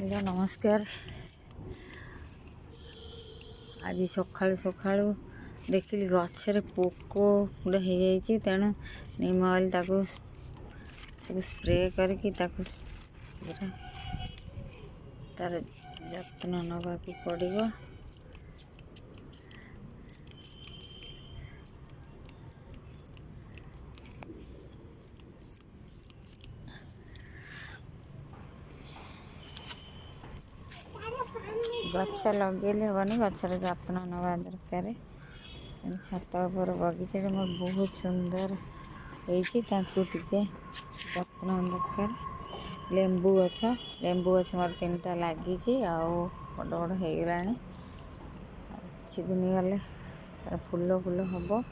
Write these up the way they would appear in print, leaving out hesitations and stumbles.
Hello नमस्कार। आज सकाळु सकाळु देखिली गछरे पोक गुड़ा हो जाइए तेणु नीम ऑयल ताको सब स्प्रे करके ताको पूरा तार जत्न नवा पड़ो। गछ लगे हेनी गचर जत्न नवा दरकार। छात उपर बगीचा मोर बहुत सुंदर होती जत्न दरकार। लेंबू गछ मोर 3टा लगी बड़ बड़ हो गला। किछि दिन गले फूल फूल हम।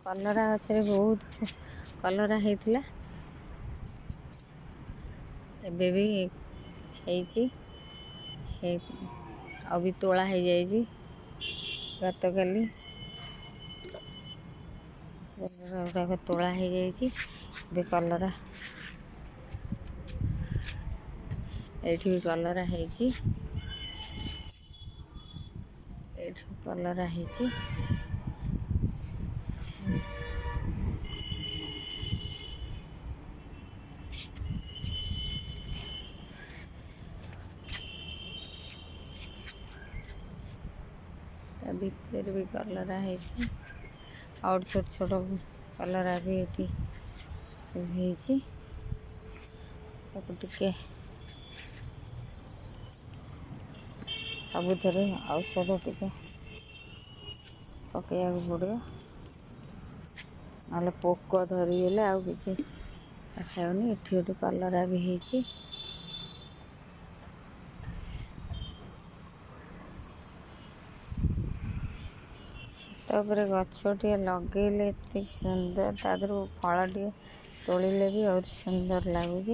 कलरा गचरे बहुत कलरा होता एबे भी अभी तोला हो जाइए गत काली गुड़ाक तोला हो जाइए। कलरा एठी भी कलरा होती कलरा होती। भीतर भी कलरा है और छोट छोट कलरा भी ये टे सबुथ औषध टे पकड़ा पड़ो ना पोक धरीगले आउ कि खाऊनी। एठी गोटे कलरा भी होती गछटे लगेले एत सुंदर तादर फल टे तोड़े भी और सुंदर लगुच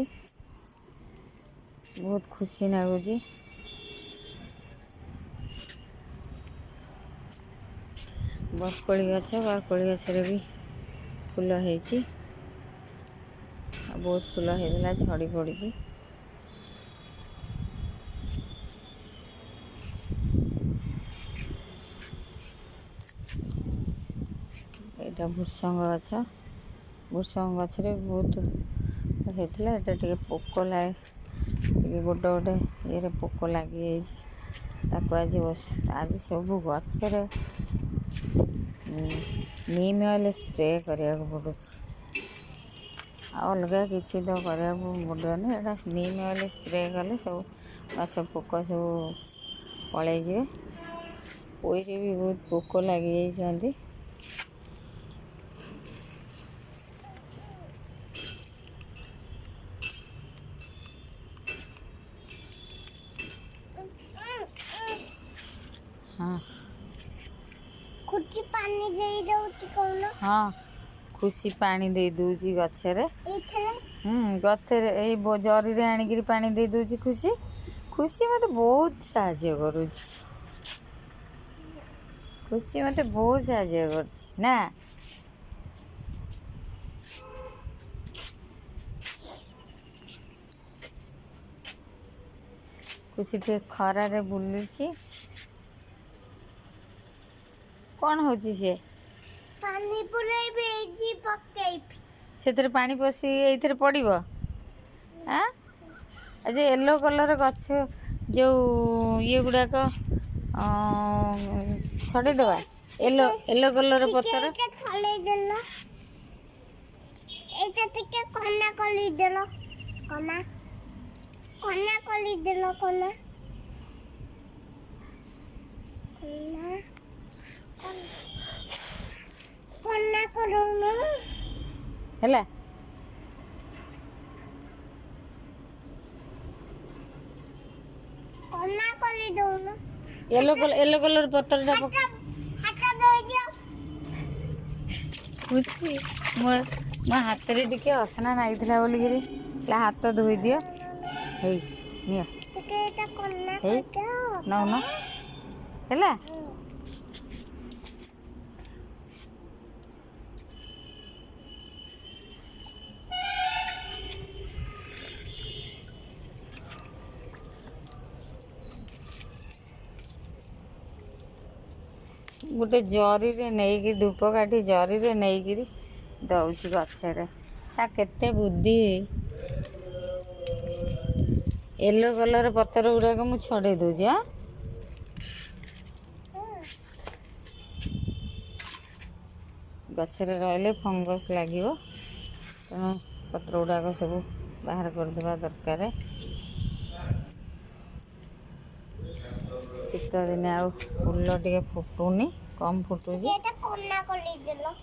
बहुत खुशी लगुच। बरकोली गछरे भी फूल होती बहुत फूल होता झड़ी पड़ी। एटा भृषंग गछरे बहुत होता टे पोक लगे गोटे गोटे ये पोक लगी आज सब गछरे नीम ऑयल स्प्रे करने पड़ू अलग किसी तो करने पड़ोनी। एटा नीम ऑयल स्प्रे कले सब गछ पोक सब पलि जाए। पोईरे भी बहुत पोक लगी जाइए। हाँ खुशी पानी दे दउची कोन। हाँ खुशी पानी दे दूची गछरे गछरे ए जरी आनिक पानी दे दूची। खुशी खुशी मत बहुत साहाय्य करुची। खुशी मत बहुत साहाय्य करछि ना। खुशी टे खरा रे बुलुची कौन होची से पानी पुराई बेजी पक्के से पानी पशी ये पड़ो। हाँ आज येलो कलर गछ जो ये गुड़ाक छड़ेदवा येलो येलो कलर पत्तर कना कली देलो कना कना कली देलो कना कना कना करो ना हैला कना कली दो ना येलो कलर पत्तर हटा ଧୋଇଦିଅ। ଖୁସି ମୋ ମୋ ହାତରେ ଟିକେ ଅସନା ନାଗିଥିଲା ବୋଲିକିରି ହେଲା ହାତ ଧୋଇଦିଅ। ହେଇ ନିଅ ଟିକେ ଏଇଟା କନା ହେଇ କରିଦିଅ। ନଉନ ହେଲା। ଗୋଟେ ଜରିରେ ନେଇକି ଧୂପକାଠି ଜରିରେ ନେଇକିରି ଦଉଛି ଗଛରେ। ତା କେତେ ବୁଦ୍ଧି। ୟେଲୋ କଲର୍ ପତ୍ର ଗୁଡ଼ାକ ମୁଁ ଛଡ଼େଇ ଦେଉଛି। ଗଛରେ ରହିଲେ ଫଙ୍ଗସ୍ ଲାଗିବ, ତେଣୁ ପତ୍ର ଗୁଡ଼ାକ ସବୁ ବାହାର କରିଦେବା ଦରକାର। ଶୀତ ଦିନେ ଆଉ ଫୁଲ ଟିକେ ଫୁଟୁନି, କମ୍ ଫୁଟୁଛି। ଏଇଟା କନା କରିଦେଲ।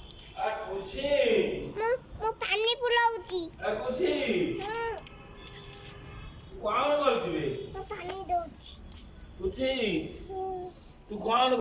ମୁଁ ପାଣି ପୁଲାଉଛି। କଣ କରୁଛୁ? ମୁଁ ପାଣି ଦଉଛି। ତୁ କଣ